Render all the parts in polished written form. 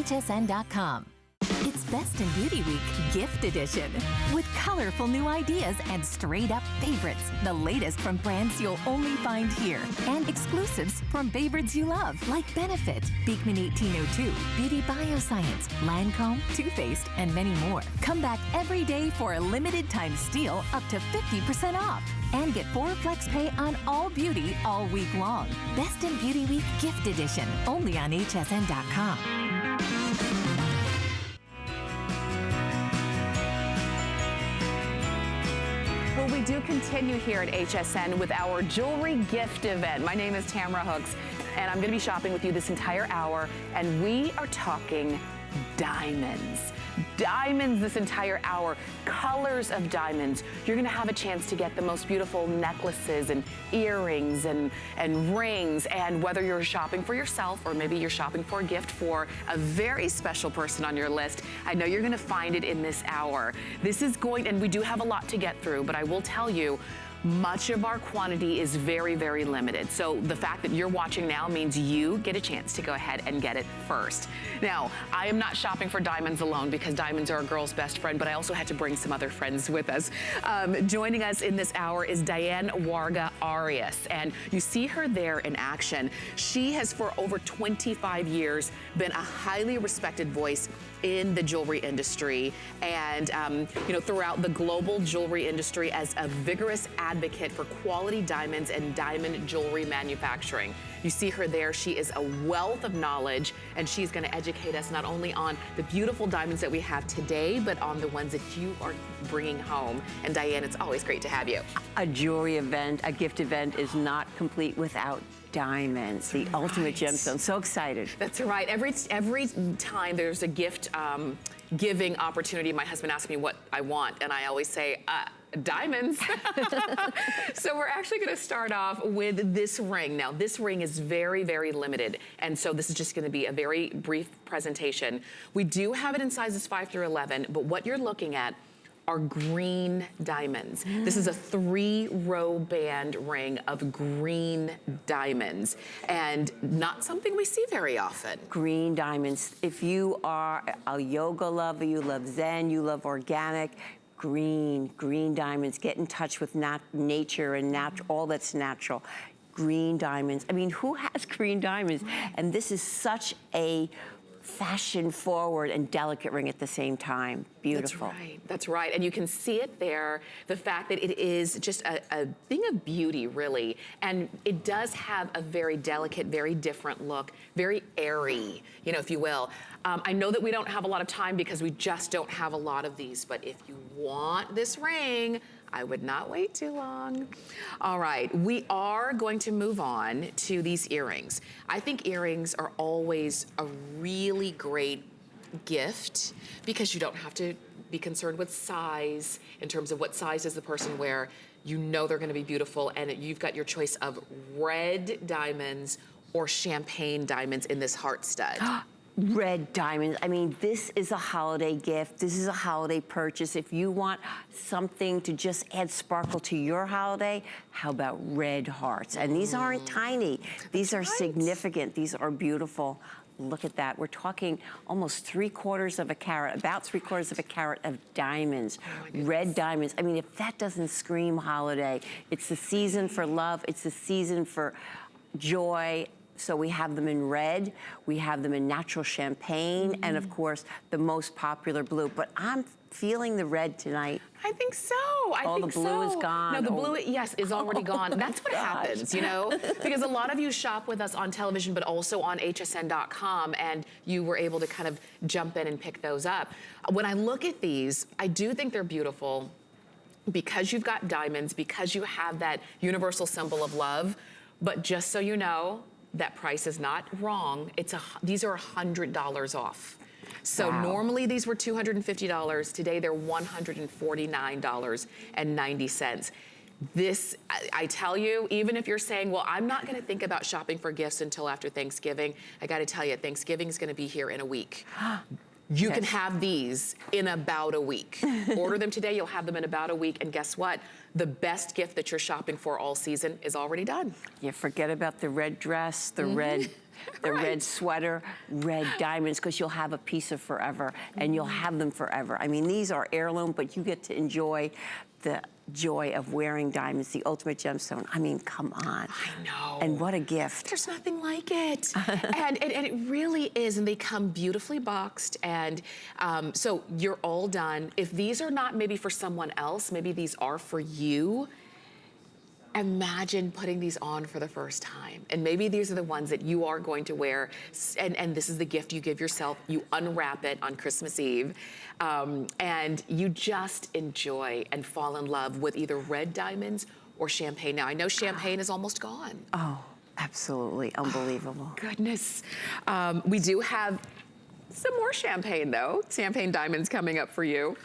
hsn.com. It's Best in Beauty Week Gift Edition with colorful new ideas and straight-up favorites. The latest from brands you'll only find here and exclusives from favorites you love like Benefit, Beekman 1802, Beauty Bioscience, Lancome, Too Faced, and many more. Come back every day for a limited time steal up to 50% off. And get 4 Flex Pay on all beauty all week long. Best in Beauty Week Gift Edition, only on hsn.com. Well, we do continue here at HSN with our jewelry gift event. My name is Tamara Hooks, and I'm going to be shopping with you this entire hour, and we are talking diamonds. Diamonds this entire hour, colors of diamonds. You're gonna have a chance to get the most beautiful necklaces and earrings and rings, and whether you're shopping for yourself or maybe you're shopping for a gift for a very special person on your list, I know you're gonna find it in this hour. This is going, and we do have a lot to get through, but I will tell you, much of our quantity is very, very limited. So the fact that you're watching now means you get a chance to go ahead and get it first. Now, I am not shopping for diamonds alone because diamonds are a girl's best friend, but I also had to bring some other friends with us. Joining us in this hour is Diane Warga Arias, and you see her there in action. She has for over 25 years been a highly respected voice in the jewelry industry and you know, throughout the global jewelry industry as a vigorous advocate for quality diamonds and diamond jewelry manufacturing. You see her there. She is a wealth of knowledge, and she's going to educate us not only on the beautiful diamonds that we have today, but on the ones that you are bringing home. And Diane, it's always great to have you. A jewelry event, a gift event is not complete without diamonds, the ultimate gemstone. So excited. That's right. Every time there's a gift giving opportunity, my husband asks me what I want, and I always say, diamonds. So we're actually going to start off with this ring. Now, this ring is very, very limited, and so this is just going to be a very brief presentation. We do have it in sizes 5 through 11, but what you're looking at are green diamonds. This is a 3-row band ring of green diamonds, and not something we see very often. Green diamonds. If you are a yoga lover, you love Zen, you love organic, green diamonds. Get in touch with nature and all that's natural. Green diamonds. I mean, who has green diamonds? And this is such a fashion forward and delicate ring at the same time. Beautiful. That's right, that's right. And you can see it there, the fact that it is just a thing of beauty, really. And it does have a very delicate, very different look, very airy, you know, if you will. I know that we don't have a lot of time because we just don't have a lot of these, but if you want this ring, I would not wait too long. All right, we are going to move on to these earrings. I think earrings are always a really great gift because you don't have to be concerned with size in terms of what size does the person wear. You know they're gonna be beautiful, and you've got your choice of red diamonds or champagne diamonds in this heart stud. Red diamonds. I mean, this is a holiday gift. This is a holiday purchase. If you want something to just add sparkle to your holiday, how about red hearts? And these aren't tiny. These are significant. These are beautiful. Look at that. We're talking almost 3/4 of a carat, about 3/4 of a carat of diamonds, red diamonds. I mean, if that doesn't scream holiday, it's the season for love. It's the season for joy. So we have them in red, we have them in natural champagne, and of course, the most popular blue. But I'm feeling the red tonight. I think so. I think the blue is gone. No, the blue, yes, is already gone. That's what happens, you know? Because a lot of you shop with us on television, but also on hsn.com, and you were able to kind of jump in and pick those up. When I look at these, I do think they're beautiful because you've got diamonds, because you have that universal symbol of love. But just so you know, that price is not wrong. These are $100 off. So normally these were $250. Today they're $149.90. This, I tell you, even if you're saying, well, I'm not gonna think about shopping for gifts until after Thanksgiving, I gotta tell you, Thanksgiving is gonna be here in a week. You can have these in about a week. Order them today, you'll have them in about a week, and guess what? The best gift that you're shopping for all season is already done. You forget about the red dress, the red the red sweater, red diamonds, because you'll have a piece of forever, and you'll have them forever. I mean, these are heirloom, but you get to enjoy the joy of wearing diamonds, the ultimate gemstone. I mean, come on. I know. And what a gift. There's nothing like it. and it really is, and they come beautifully boxed, and so you're all done. If these are not maybe for someone else, maybe these are for you, imagine putting these on for the first time. And maybe these are the ones that you are going to wear, and this is the gift you give yourself. You unwrap it on Christmas Eve, and you just enjoy and fall in love with either red diamonds or champagne. Now, I know champagne is almost gone. Oh, absolutely unbelievable. Oh, goodness. We do have some more champagne, though. Champagne diamonds coming up for you.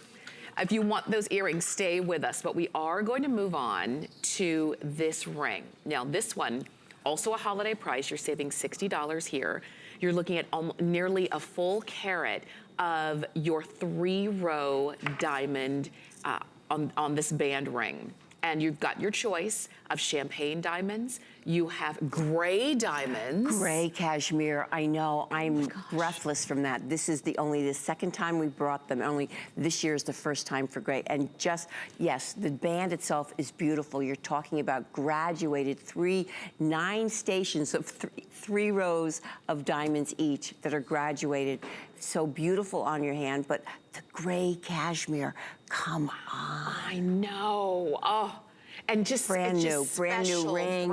If you want those earrings, stay with us, but we are going to move on to this ring. Now, this one, also a holiday price. You're saving $60 here. You're looking at nearly a full carat of your 3-row diamond on this band ring. And you've got your choice of champagne diamonds. You have gray diamonds. Gray cashmere, I know, I'm breathless from that. This is only the second time we brought them. Only this year is the first time for gray. And just, yes, the band itself is beautiful. You're talking about graduated 9 stations of 3 rows of diamonds each that are graduated. So beautiful on your hand, but the gray cashmere, come on. I know, oh. And just brand new, just brand special, new ring,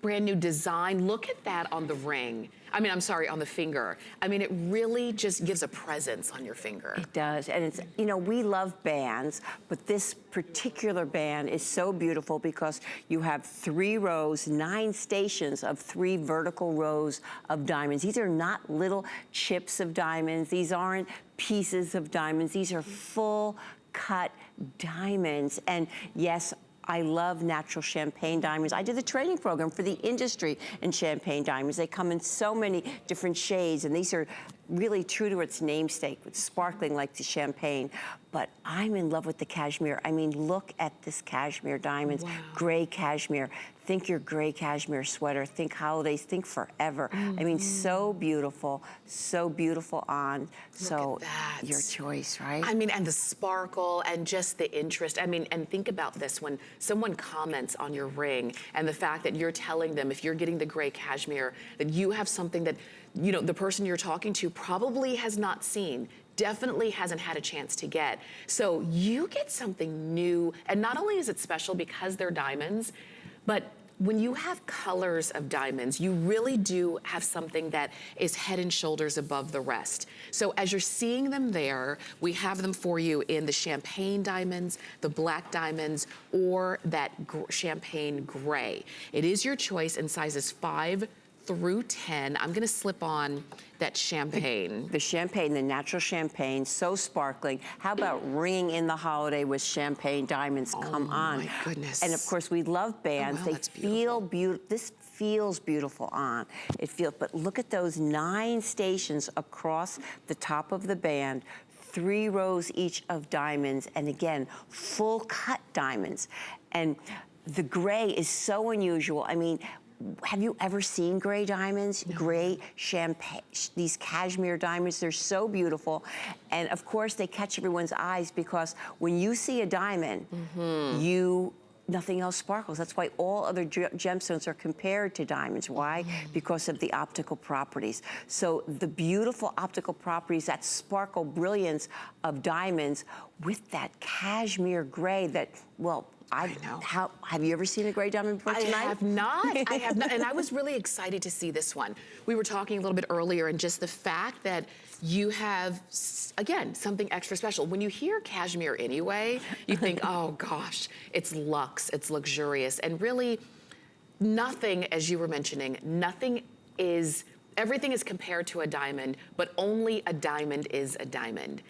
brand new design. Look at that on the ring. I mean, I'm sorry, on the finger. I mean, it really just gives a presence on your finger. It does, and it's, you know, we love bands, but this particular band is so beautiful because you have 3 rows, 9 stations of 3 vertical rows of diamonds. These are not little chips of diamonds. These aren't pieces of diamonds. These are full cut diamonds. And yes, I love natural champagne diamonds. I did the training program for the industry in champagne diamonds. They come in so many different shades, and these are really true to its namesake, with sparkling like the champagne. But I'm in love with the cashmere. I mean, look at this cashmere diamonds, gray cashmere. Think your gray cashmere sweater, think holidays, think forever. I mean, so beautiful on. Look so at that. Your choice, right? I mean, and the sparkle and just the interest. I mean, and think about this, when someone comments on your ring and the fact that you're telling them, if you're getting the gray cashmere, that you have something that, you know, the person you're talking to probably has not seen, definitely hasn't had a chance to get. So you get something new, and not only is it special because they're diamonds, but when you have colors of diamonds, you really do have something that is head and shoulders above the rest. So as you're seeing them there, we have them for you in the champagne diamonds, the black diamonds, or that champagne gray. It is your choice in sizes 5 through 10. I'm gonna slip on that champagne. The champagne, the natural champagne, so sparkling. How about ringing in the holiday with champagne diamonds? Come on. Oh my goodness. And of course, we love bands. Oh, wow, they feel beautiful. This feels beautiful on. It feels, but look at those 9 stations across the top of the band. 3 rows each of diamonds, and again, full cut diamonds. And the gray is so unusual. I mean, have you ever seen gray diamonds? No. Gray champagne, these cashmere diamonds, they're so beautiful. And of course, they catch everyone's eyes because when you see a diamond, nothing else sparkles. That's why all other gemstones are compared to diamonds. Why? Because of the optical properties. So the beautiful optical properties, that sparkle brilliance of diamonds with that cashmere gray that, well, I know. Have you ever seen a gray diamond before tonight? I have not. I have not. And I was really excited to see this one. We were talking a little bit earlier, and just the fact that you have, again, something extra special. When you hear cashmere anyway, you think, oh gosh, it's luxe, it's luxurious. And really, nothing, as you were mentioning, everything is compared to a diamond, but only a diamond is a diamond.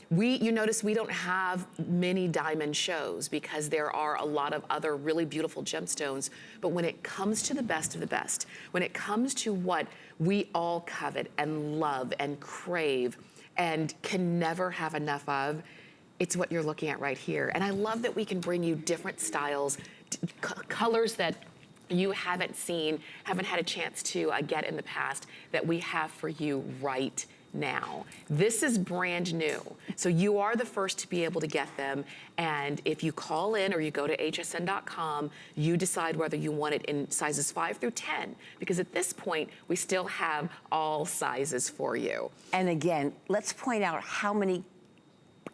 You notice we don't have many diamond shows because there are a lot of other really beautiful gemstones. But when it comes to the best of the best, when it comes to what we all covet and love and crave and can never have enough of, it's what you're looking at right here. And I love that we can bring you different styles, colors that you haven't had a chance to get in the past that we have for you right now. This is brand new. So you are the first to be able to get them. And if you call in or you go to hsn.com, you decide whether you want it in sizes 5 through 10, because at this point, we still have all sizes for you. And again, let's point out how many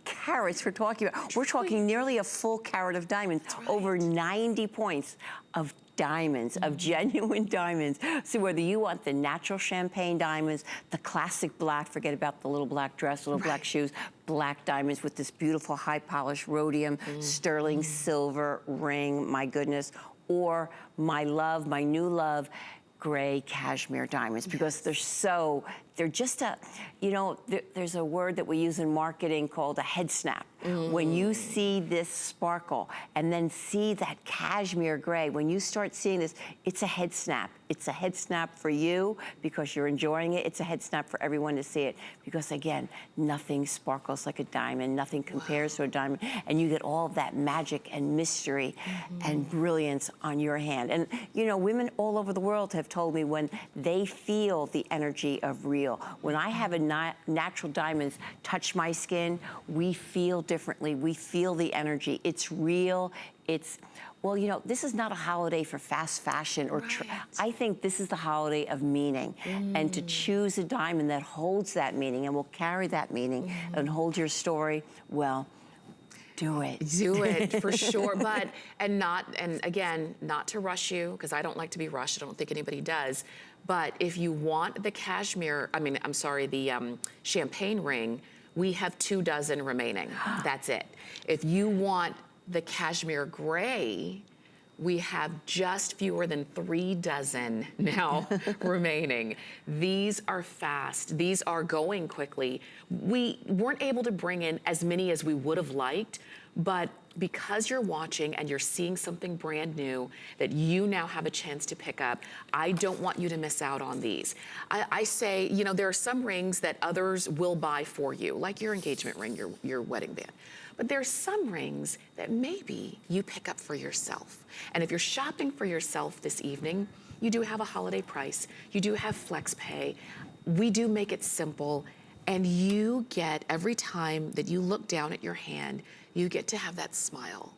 carats we're talking about. We're talking nearly a full carat of diamonds, over 90 points of diamonds, of genuine diamonds. So whether you want the natural champagne diamonds, the classic black, forget about the little black dress, little black shoes, black diamonds with this beautiful high polished rhodium, sterling silver ring, my goodness, or my love, my new love, gray cashmere diamonds, because they're just a, you know, there's a word that we use in marketing called a head snap. When you see this sparkle and then see that cashmere gray, when you start seeing this, it's a head snap. It's a head snap for you because you're enjoying it. It's a head snap for everyone to see it because, again, nothing sparkles like a diamond. Nothing compares to a diamond. And you get all of that magic and mystery and brilliance on your hand. And, you know, women all over the world have told me when they feel the energy of real. When I have a natural diamonds touch my skin, we feel differently. We feel the energy. It's real. It's, well, you know, this is not a holiday for fast fashion or I think this is the holiday of meaning. And to choose a diamond that holds that meaning and will carry that meaning and hold your story, well, do it. Do it for sure. But, and again, not to rush you, because I don't like to be rushed. I don't think anybody does. But if you want the cashmere, the champagne ring, we have 2 dozen remaining. That's it. If you want the cashmere gray, we have just fewer than 3 dozen now remaining. These are fast. These are going quickly. We weren't able to bring in as many as we would have liked, but because you're watching and you're seeing something brand new that you now have a chance to pick up, I don't want you to miss out on these. I say, you know, there are some rings that others will buy for you, like your engagement ring, your wedding band. But there's some rings that maybe you pick up for yourself. And if you're shopping for yourself this evening, you do have a holiday price. You do have flex pay. We do make it simple. And you get, every time that you look down at your hand, you get to have that smile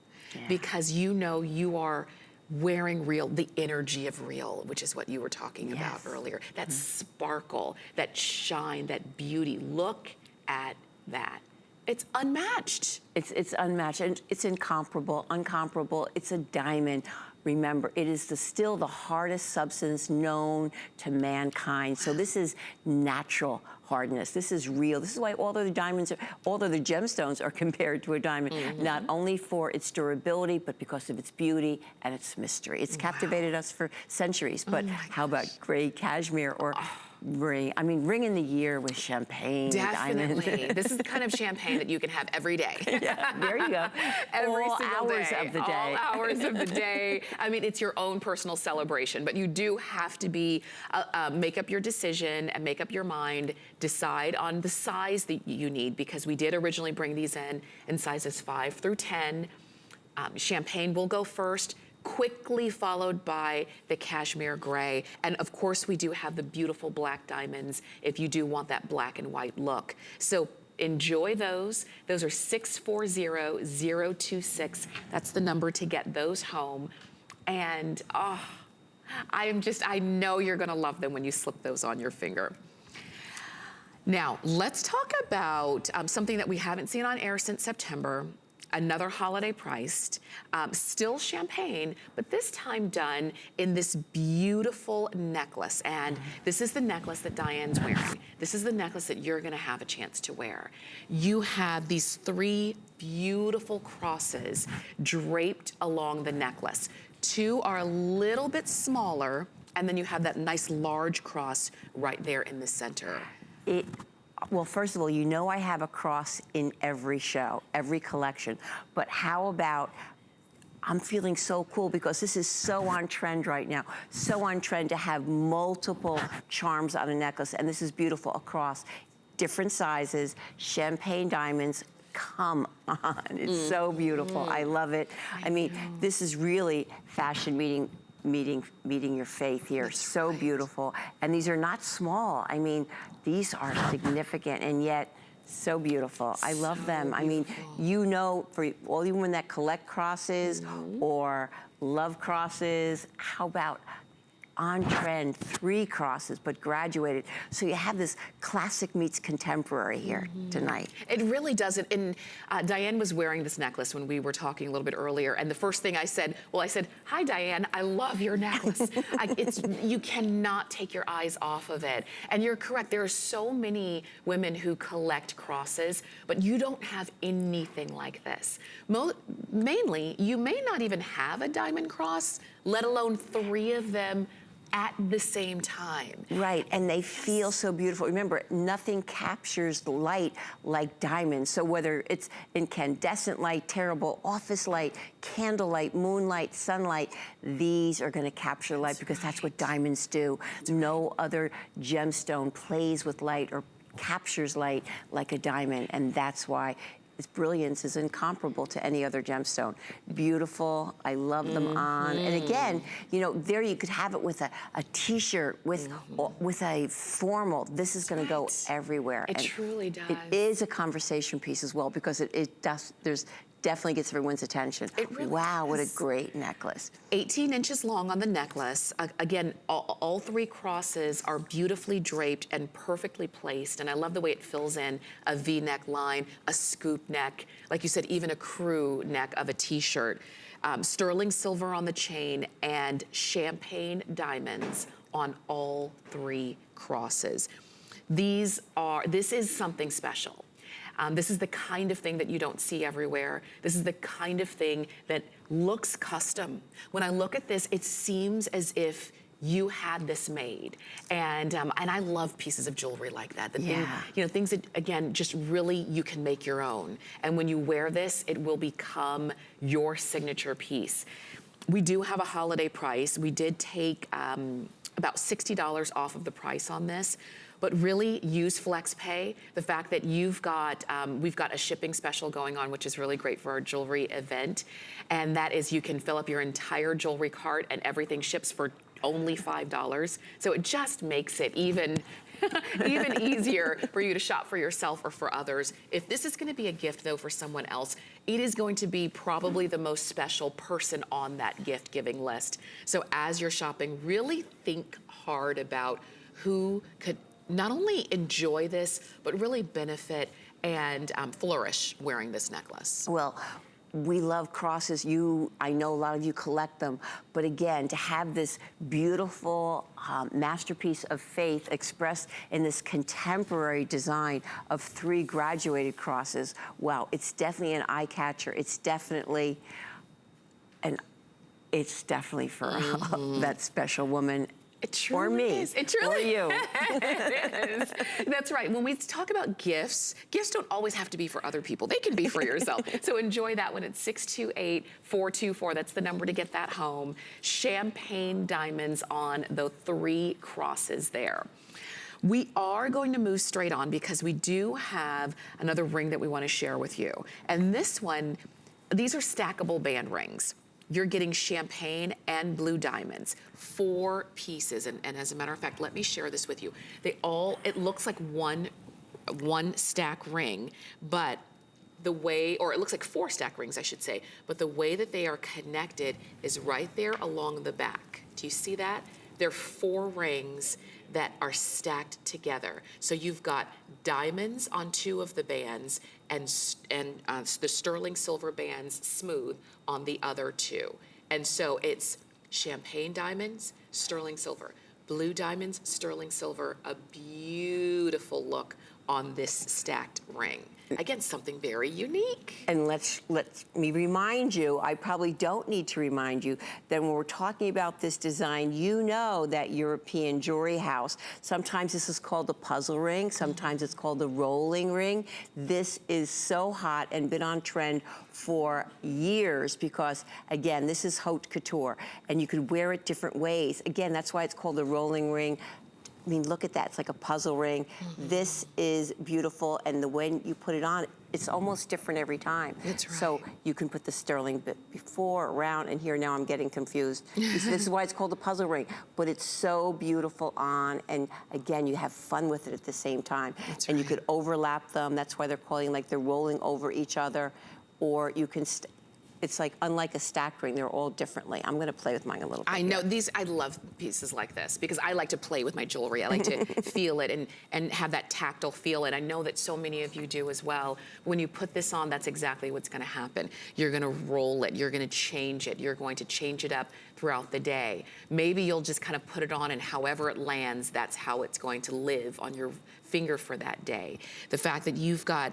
because you know you are wearing real, the energy of real, which is what you were talking about earlier. That sparkle, that shine, that beauty. Look at that. It's unmatched. It's unmatched, and it's incomparable, uncomparable. It's a diamond. Remember, it is still the hardest substance known to mankind. So this is natural hardness. This is real. This is why all of the diamonds, all of the gemstones are compared to a diamond, not only for its durability, but because of its beauty and its mystery. It's captivated us for centuries, but how about gray cashmere or ring? I mean, ring in the year with champagne, Definitely. diamond. This is the kind of champagne that you can have every day. There you go. All hours of the day. All hours of the day. I mean, it's your own personal celebration, but you do have to be, make up your decision and make up your mind, decide on the size that you need, because we did originally bring these in sizes 5 through 10. Champagne will go first, quickly followed by the cashmere gray. And of course, we do have the beautiful black diamonds if you do want that black and white look. So enjoy those. Those are 640-026. That's the number to get those home. And I know you're gonna love them when you slip those on your finger. Now, let's talk about something that we haven't seen on air since September. Another holiday priced, still champagne, but this time done in this beautiful necklace. And this is the necklace that Diane's wearing. This is the necklace that you're gonna have a chance to wear. You have these 3 beautiful crosses draped along the necklace. 2 are a little bit smaller, and then you have that nice large cross right there in the center. Well, first of all, you know I have a cross in every show, every collection. But how about, I'm feeling so cool because this is so on trend right now. So on trend to have multiple charms on a necklace. And this is beautiful across different sizes, champagne diamonds. Come on, it's so beautiful. I love it. I mean, this is really fashion meeting meeting your faith here. That's so right. beautiful. And these are not small. I mean, these are significant and yet so beautiful. I love So them. I mean, beautiful. you know, for all you women that collect crosses or love crosses, how about on trend 3 crosses, but graduated. So you have this classic meets contemporary here tonight. It really doesn't. And Diane was wearing this necklace when we were talking a little bit earlier. And the first thing I said, hi, Diane, I love your necklace. You cannot take your eyes off of it. And you're correct. There are so many women who collect crosses, but you don't have anything like this. Mainly, you may not even have a diamond cross, let alone 3 of them at the same time. Right, and they feel so beautiful. Remember, nothing captures the light like diamonds. So whether it's incandescent light, terrible office light, candlelight, moonlight, sunlight, these are gonna capture light because that's what diamonds do. No other gemstone plays with light or captures light like a diamond, and that's why its brilliance is incomparable to any other gemstone. Beautiful, I love them on. And again, you know, there you could have it with a t-shirt, with a formal. This is gonna go everywhere. It truly does. It is a conversation piece as well because it does, definitely gets everyone's attention. It really wow, what a is. great necklace. 18 inches long on the necklace. Again, all 3 crosses are beautifully draped and perfectly placed. And I love the way it fills in a V-neck line, a scoop neck, like you said, even a crew neck of a t-shirt. Sterling silver on the chain and champagne diamonds on all 3 crosses. This is something special. This is the kind of thing that you don't see everywhere. This is the kind of thing that looks custom. When I look at this, it seems as if you had this made. And I love pieces of jewelry like that. Things that, again, just really you can make your own. And when you wear this, it will become your signature piece. We do have a holiday price. We did take about $60 off of the price on this. But really use FlexPay. The fact that we've got a shipping special going on, which is really great for our jewelry event. And that is you can fill up your entire jewelry cart and everything ships for only $5. So it just makes it even easier for you to shop for yourself or for others. If this is gonna be a gift though for someone else, it is going to be probably the most special person on that gift giving list. So as you're shopping, really think hard about who could not only enjoy this, but really benefit and flourish wearing this necklace. Well, we love crosses. I know a lot of you collect them, but again, to have this beautiful masterpiece of faith expressed in this contemporary design of 3 graduated crosses, wow, it's definitely an eye catcher. It's definitely for that special woman. It truly or me, is. It truly or you. It is. That's right. When we talk about gifts don't always have to be for other people. They can be for yourself. So enjoy that one at 628-424. That's the number to get that home. Champagne diamonds on the 3 crosses there. We are going to move straight on because we do have another ring that we want to share with you. And this one, these are stackable band rings. You're getting champagne and blue diamonds, 4 pieces. And as a matter of fact, let me share this with you. It looks like one stack ring, but the way, or it looks like 4 stack rings, I should say, but the way that they are connected is right there along the back. Do you see that? There are 4 rings that are stacked together. So you've got diamonds on 2 of the bands and the sterling silver bands smooth on the other 2. And so it's champagne diamonds, sterling silver, blue diamonds, sterling silver, a beautiful look on this stacked ring. Again, something very unique. And let me remind you, I probably don't need to remind you, that when we're talking about this design, you know that European jewelry house, sometimes this is called the puzzle ring, sometimes it's called the rolling ring. This is so hot and been on trend for years because, again, this is haute couture, and you could wear it different ways. Again, that's why it's called the rolling ring. I mean, look at that. It's like a puzzle ring. This is beautiful, and the way you put it on, it's almost different every time. That's right. So you can put the sterling bit before, around, and here now I'm getting confused. This is why it's called a puzzle ring, but it's so beautiful on, and again, you have fun with it at the same time. That's and you right. could overlap them. That's why they're calling, like they're rolling over each other, or you can, it's like, unlike a stacked ring, they're all differently. I'm gonna play with mine a little bit. I know, I love pieces like this because I like to play with my jewelry. I like to feel it and have that tactile feel, and I know that so many of you do as well. When you put this on, that's exactly what's gonna happen. You're gonna roll it, you're gonna change it, you're going to change it up throughout the day. Maybe you'll just kind of put it on, and however it lands, that's how it's going to live on your finger for that day. The fact that you've got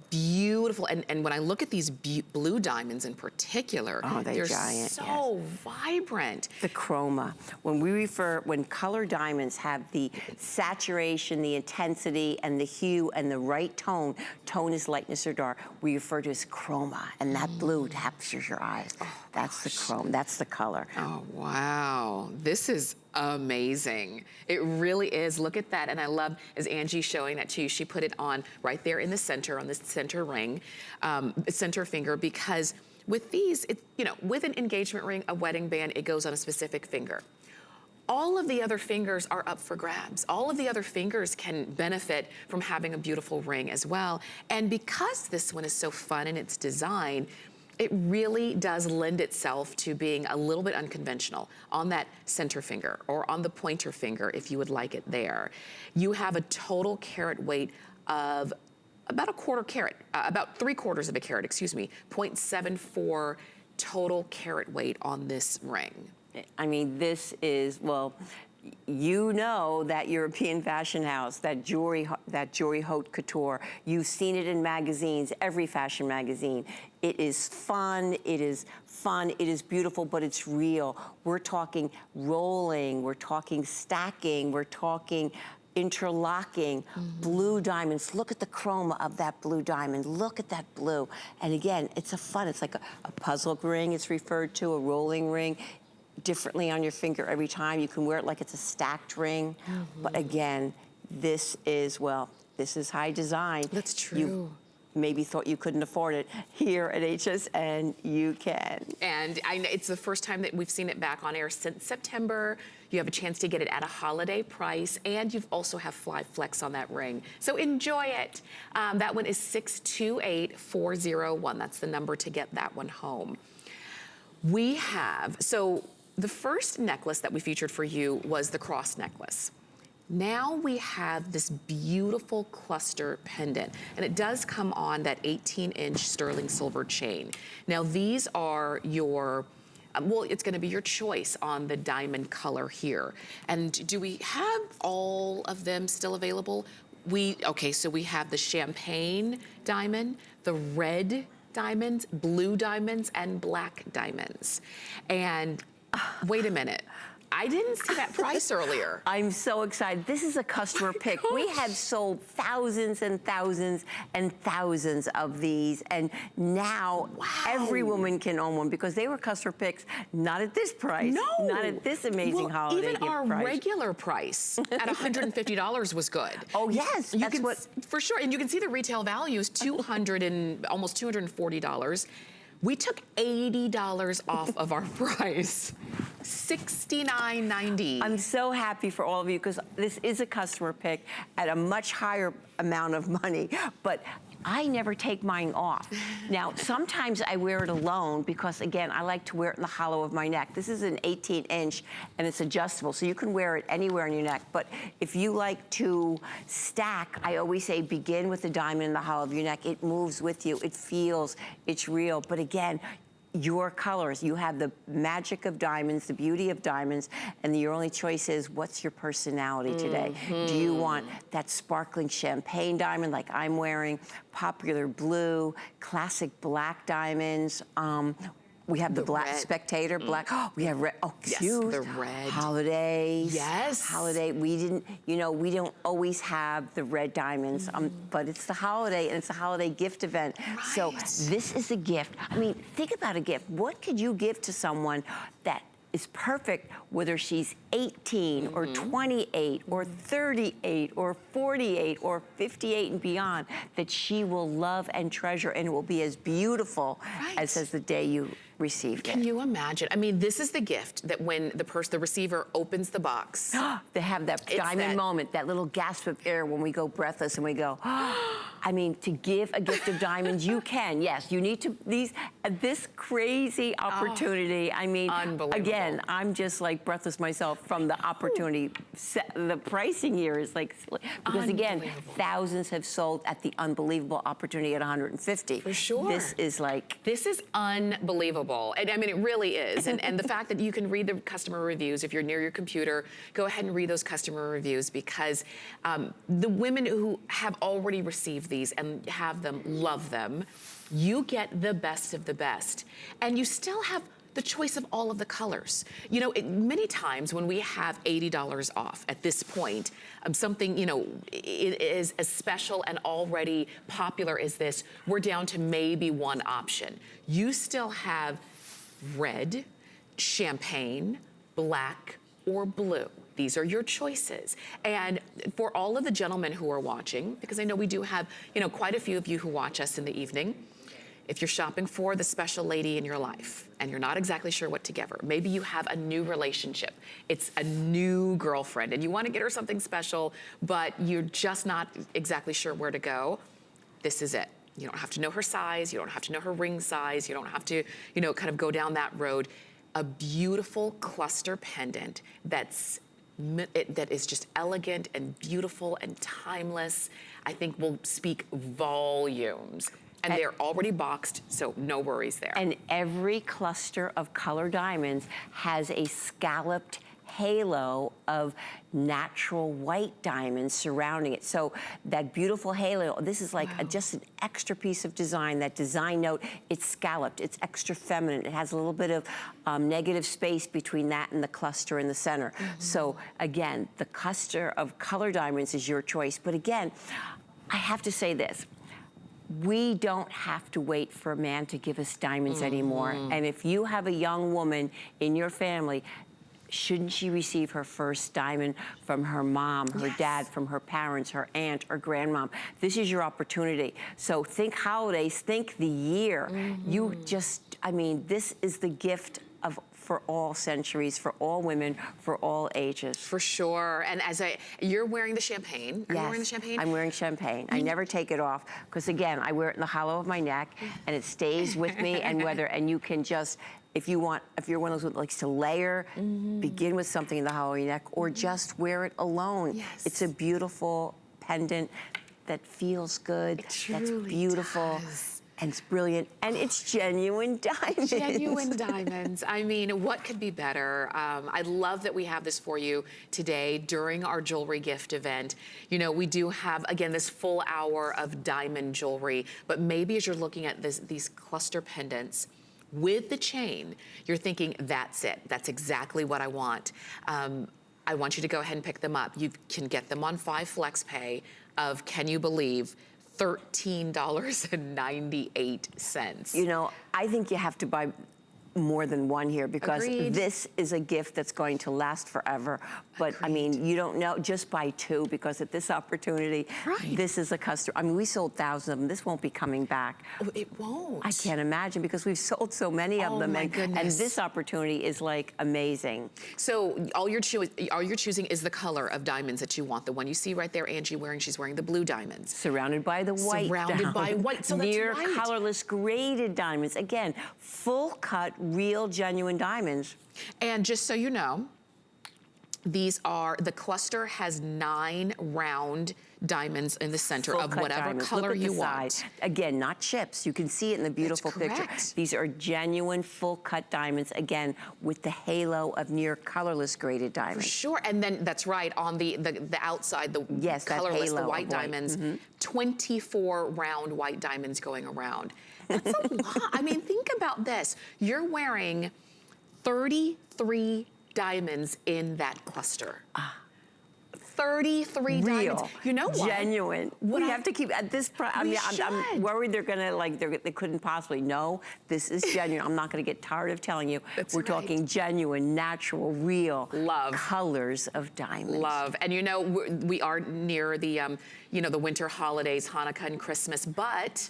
beautiful, and when I look at these blue diamonds in particular, they're giant, so vibrant. The chroma. When color diamonds have the saturation, the intensity, and the hue, and the right tone, tone is lightness or dark, we refer to as chroma, and that blue captures your eyes. That's the chrome, that's the color. Oh, wow. This is amazing. It really is. Look at that. And I love, as Angie's showing that to you, she put it on right there in the center, on this center ring, center finger, because with these, with an engagement ring, a wedding band, it goes on a specific finger. All of the other fingers are up for grabs. All of the other fingers can benefit from having a beautiful ring as well. And because this one is so fun in its design, it really does lend itself to being a little bit unconventional on that center finger or on the pointer finger if you would like it there. You have a total carat weight of about a quarter carat, about 3/4 of a carat, excuse me, 0.74 total carat weight on this ring. I mean, this is, well, you know that European fashion house, that jewelry haute couture. You've seen it in magazines, every fashion magazine. It is fun, it is beautiful, but it's real. We're talking rolling, we're talking stacking, we're talking interlocking, blue diamonds. Look at the chroma of that blue diamond. Look at that blue. And again, it's it's like a puzzle ring, it's referred to, a rolling ring. Differently on your finger every time. You can wear it like it's a stacked ring. But again, this is high design. That's true. You maybe thought you couldn't afford it. Here at HSN, you can. And it's the first time that we've seen it back on air since September. You have a chance to get it at a holiday price, and you've also have Fly Flex on that ring. So enjoy it. That one is 628401. That's the number to get that one home. We have, so the first necklace that we featured for you was the cross necklace. Now we have this beautiful cluster pendant, and it does come on that 18-inch sterling silver chain. Now these are your, well, it's gonna be your choice on the diamond color here. And do we have all of them still available? Okay, so we have the champagne diamond, the red diamonds, blue diamonds, and black diamonds. And wait a minute, I didn't see that price earlier. I'm so excited. This is a customer pick. We have sold thousands and thousands and thousands of these, and now every woman can own one because they were customer picks, not at this price. No. Not at this amazing holiday even gift our price. regular price at $150 was good. Oh yes, that's what. For sure, and you can see the retail value is almost $240. We took $80 off of our price. $69.90. I'm so happy for all of you because this is a customer pick at a much higher amount of money, but I never take mine off. Now, sometimes I wear it alone because, again, I like to wear it in the hollow of my neck. This is an 18-inch, and it's adjustable, so you can wear it anywhere in your neck. But if you like to stack, I always say begin with the diamond in the hollow of your neck. It moves with you. It feels. It's real. But again, your colors. You have the magic of diamonds, the beauty of diamonds, and your only choice is what's your personality today? Do you want that sparkling champagne diamond like I'm wearing, popular blue, classic black diamonents? We have the black red. Spectator, black. Oh, we have red. Oh, Yes, cute. the red. Holidays. Yes. Holiday. We don't always have the red diamonds, but it's the holiday, and it's a holiday gift event. Right. So this is a gift. I mean, think about a gift. What could you give to someone that is perfect whether she's 18 or 28 or 38 or 48 or 58 and beyond, that she will love and treasure, and it will be as beautiful as the day you received it. Can you imagine? I mean, this is the gift that when the receiver opens the box. They have that diamond moment, that little gasp of air when we go breathless and we go, I mean, to give a gift of diamonds, you can. Yes, you need to, this crazy opportunity. I mean, again, I'm just like breathless myself from the opportunity. The pricing here is like, because again, thousands have sold at the unbelievable opportunity at 150. For sure. This is like. This is unbelievable. And I mean, it really is. And the fact that you can read the customer reviews, if you're near your computer, go ahead and read those customer reviews, because the women who have already received these and have them, love them. You get the best of the best. And you still have the choice of all of the colors. You know, many times when we have $80 off at this point, something, you know, is as special and already popular as this, we're down to maybe one option. You still have red, champagne, black, or blue. These are your choices. And for all of the gentlemen who are watching, because I know we do have, you know, quite a few of you who watch us in the evening, if you're shopping for the special lady in your life and you're not exactly sure what to give her, maybe you have a new relationship, it's a new girlfriend and you want to get her something special, but you're just not exactly sure where to go, this is it. You don't have to know her size, you don't have to know her ring size, you don't have to, you know, kind of go down that road. A beautiful cluster pendant that is just elegant and beautiful and timeless, I think will speak volumes. And they're already boxed, so no worries there. And every cluster of color diamonds has a scalloped halo of natural white diamonds surrounding it. So that beautiful halo, this is like just an extra piece of design, that design note, it's scalloped, it's extra feminine. It has a little bit of negative space between that and the cluster in the center. So again, the cluster of color diamonds is your choice. But again, I have to say this. We don't have to wait for a man to give us diamonds anymore. And if you have a young woman in your family, shouldn't she receive her first diamond from her mom, her dad, from her parents, her aunt, or grandmom? This is your opportunity. So think holidays, think the year. You just, I mean, this is the gift for all centuries, for all women, for all ages. For sure. And you're wearing the champagne. Are you wearing the champagne? I'm wearing champagne. I never take it off because again, I wear it in the hollow of my neck and it stays with me. And you can just, if you're one of those who likes to layer, begin with something in the hollow of your neck, or just wear it alone. It's a beautiful pendant that feels good. That's beautiful. And it's brilliant, and it's genuine diamonds. Genuine diamonds. I mean, what could be better? I love that we have this for you today during our jewelry gift event. You know, we do have, again, this full hour of diamond jewelry, but maybe as you're looking at these cluster pendants with the chain, you're thinking, that's it. That's exactly what I want. I want you to go ahead and pick them up. You can get them on 5 Flex Pay of, can you believe, $13.98. You know, I think you have to buy more than one here because this is a gift that's going to last forever. But I mean, you don't know, just buy 2 because at this opportunity, this is a customer. I mean, we sold thousands of them. This won't be coming back. Oh, it won't. I can't imagine because we've sold so many of them. My goodness. And this opportunity is like amazing. So all you're choosing is the color of diamonds that you want. The one you see right there, Angie wearing, she's wearing the blue diamonds. Surrounded by the white. Surrounded by white, so that's near colorless graded diamonds. Again, full cut, real, genuine diamonds. And just so you know, the cluster has 9 round diamonds in the center of whatever diamonds. Color you want. Again, not chips. You can see it in the beautiful picture. These are genuine full cut diamonds, again, with the halo of near colorless graded diamonds. For sure, and then that's right, on the outside, the colorless, the white diamonds, 24 round white diamonds going around. That's a lot. I mean, think about this. You're wearing 33 diamonds in that cluster. 33 diamonds. You know what? Genuine. We have to keep at this price. I'm worried they're gonna they couldn't possibly. No, this is genuine. I'm not gonna get tired of telling you. We're talking genuine, natural, real colors of diamonds. Love. And you know, we are near the you know, the winter holidays, Hanukkah and Christmas, but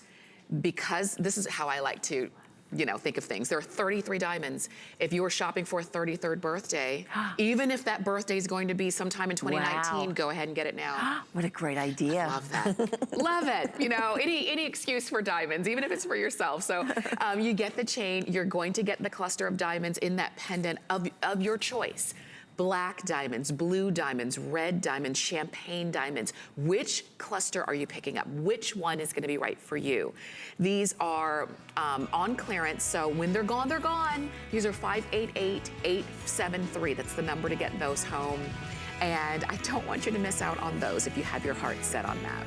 because this is how I like to, you know, think of things. There are 33 diamonds. If you were shopping for a 33rd birthday, even if that birthday is going to be sometime in 2019, go ahead and get it now. What a great idea. I love that. Love it. You know, any excuse for diamonds, even if it's for yourself. So you get the chain, you're going to get the cluster of diamonds in that pendant of your choice. Black diamonds, blue diamonds, red diamonds, champagne diamonds. Which cluster are you picking up? Which one is gonna be right for you? These are on clearance, so when they're gone, they're gone. These are 588873. That's the number to get those home. And I don't want you to miss out on those if you have your heart set on that.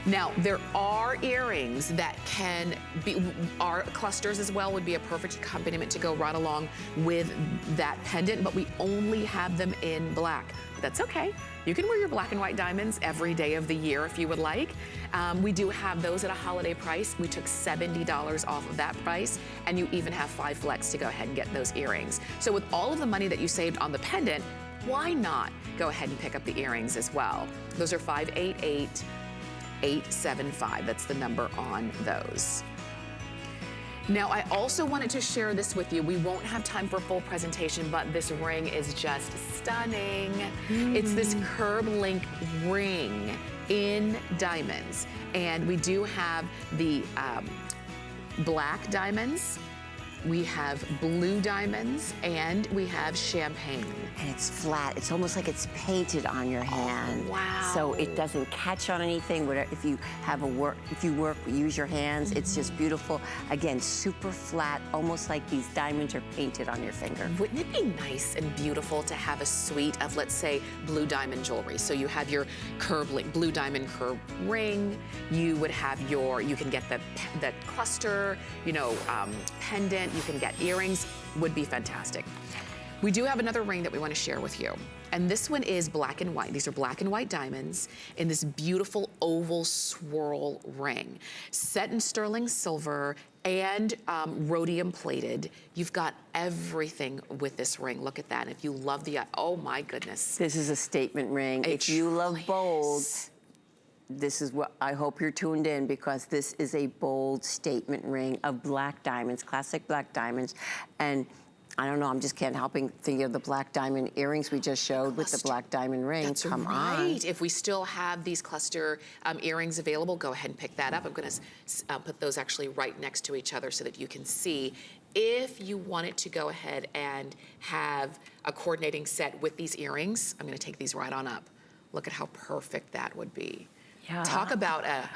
Now, there are earrings that can be, our clusters as well would be a perfect accompaniment to go right along with that pendant, but we only have them in black. But that's okay. You can wear your black and white diamonds every day of the year if you would like. We do have those at a holiday price. We took $70 off of that price, and you even have 5 flex to go ahead and get those earrings. So with all of the money that you saved on the pendant, why not go ahead and pick up the earrings as well? Those are 588875. That's the number on those. Now, I also wanted to share this with you. We won't have time for a full presentation, but this ring is just stunning. It's this curb link ring in diamonds. And we do have the black diamonds, we have blue diamonds, and we have champagne. And it's flat. It's almost like it's painted on your hand. Oh, wow. So it doesn't catch on anything. If you have use your hands, it's just beautiful. Again, super flat, almost like these diamonds are painted on your finger. Wouldn't it be nice and beautiful to have a suite of, let's say, blue diamond jewelry? So you have your blue diamond curb ring. You would have you can get the cluster, you know, pendant. You can get earrings. Would be fantastic. We do have another ring that we want to share with you. And this one is black and white. These are black and white diamonds in this beautiful oval swirl ring. Set in sterling silver and rhodium plated. You've got everything with this ring. Look at that. And if you love oh my goodness. This is a statement ring. If you love bold, this is what I hope you're tuned in, because this is a bold statement ring of black diamonds, classic black diamonds. And I don't know, I'm just can't help thinking of the black diamond earrings we just showed with the black diamond ring. That's Come right. on. If we still have these cluster earrings available, go ahead and pick that up. I'm gonna put those actually right next to each other so that you can see. If you wanted to go ahead and have a coordinating set with these earrings, I'm gonna take these right on up. Look at how perfect that would be. Yeah. Talk about a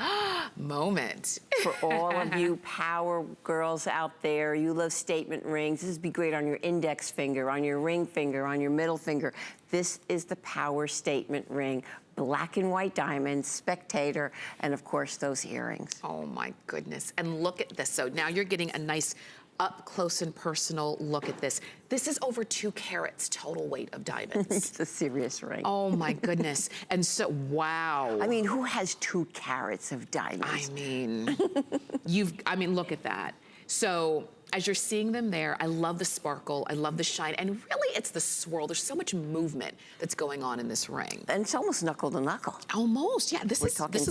moment. For all of you power girls out there, you love statement rings. This would be great on your index finger, on your ring finger, on your middle finger. This is the power statement ring. Black and white diamonds, spectator, and of course those earrings. Oh my goodness. And look at this. So now you're getting a nice up close and personal look at this. This is over 2 carats total weight of diamonds. It's a serious ring. Oh my goodness. And so, wow. I mean, who has 2 carats of diamonds? I mean, look at that. So as you're seeing them there, I love the sparkle, I love the shine, and really it's the swirl. There's so much movement that's going on in this ring. And it's almost knuckle to knuckle. Almost, yeah. This is bold. This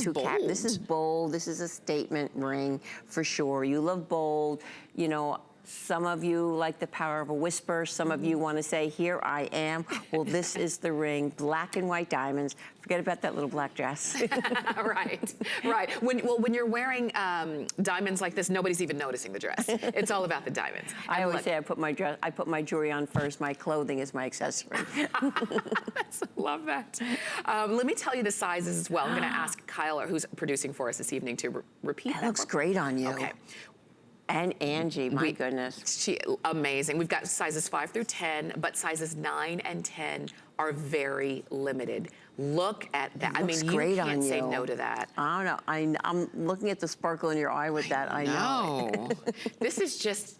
is bold. This is a statement ring for sure. You love bold. You know, some of you like the power of a whisper. Some of you want to say, here I am. Well, this is the ring, black and white diamonds. Forget about that little black dress. Right, right. When you're wearing diamonds like this, nobody's even noticing the dress. It's all about the diamonds. I always say I put my jewelry on first. My clothing is my accessory. Love that. Let me tell you the sizes as well. I'm going to ask Kyle, who's producing for us this evening, to repeat that. That looks great on you. Okay. And Angie, my goodness. Amazing. We've got sizes 5 through 10, but sizes 9 and 10 are very limited. Look at that. I mean, you can't say no to that. I don't know. I'm looking at the sparkle in your eye with that. I know. This is just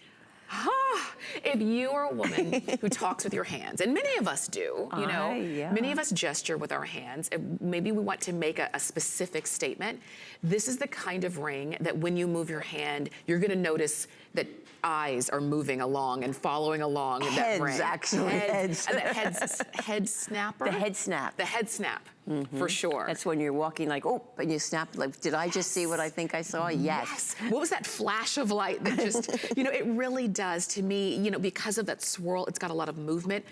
If you are a woman who talks with your hands, and many of us do, you know, yeah. many of us gesture with our hands, and maybe we want to make a specific statement. This is the kind of ring that when you move your hand, you're gonna notice that eyes are moving along and following along in that ring. Actually. Heads. And that head snapper? The head snap. The head snap, for sure. That's when you're walking like, oh, and you snap, like, did I just see what I think I saw? Yes. What was that flash of light that just, you know, it really does to me, you know, because of that swirl, it's got a lot of movement.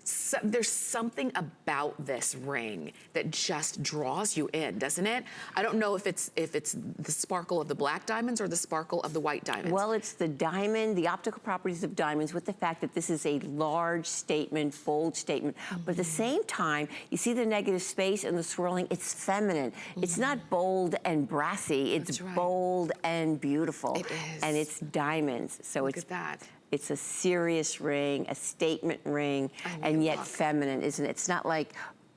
So, there's something about this ring that just draws you in, doesn't it? I don't know if it's the sparkle of the black diamonds or the sparkle of the white diamonds. Well, it's the diamond, the optical properties of diamonds with the fact that this is a large statement, bold statement. But at the same time, you see the negative space and the swirling, it's feminine. It's not bold and brassy, it's bold and beautiful. It is. And it's diamonds. So Look at that. It's a serious ring, a statement ring, and yet feminine, isn't it? It's not like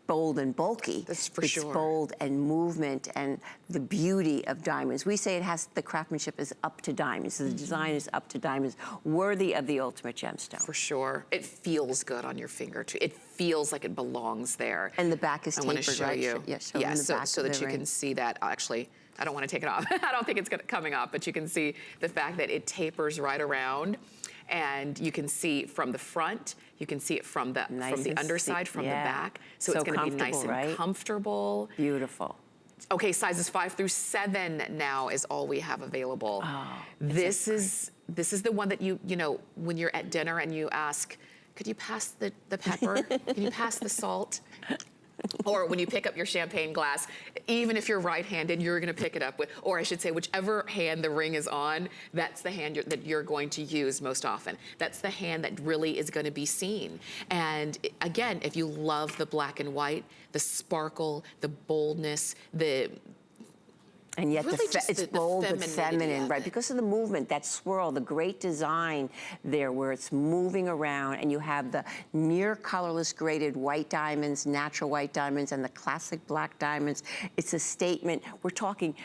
bold and bulky. That's for sure. It's bold and movement and the beauty of diamonds. We say it has, the craftsmanship is up to diamonds. So the design is up to diamonds, worthy of the ultimate gemstone. For sure. It feels good on your finger too. It feels like it belongs there. And the back is tapered, right? I want to show you. Yeah, so that you can see that. Actually, I don't want to take it off. I don't think it's coming off, but you can see the fact that it tapers right around. And you can see from the front, you can see it from the underside, from the back. So it's gonna be nice and comfortable. Beautiful. Okay, sizes 5 through 7 now is all we have available. Oh, this is the one that you know, when you're at dinner and you ask, could you pass the pepper? Can you pass the salt? Or when you pick up your champagne glass, even if you're right-handed, you're gonna pick it up with, or I should say, whichever hand the ring is on, that's the hand that you're going to use most often. That's the hand that really is gonna be seen. And again, if you love the black and white, the sparkle, the boldness, and yet really it's bold but feminine, right? Because of the movement, that swirl, the great design there where it's moving around and you have the near colorless graded white diamonds, natural white diamonds, and the classic black diamonds. It's a statement. We're talking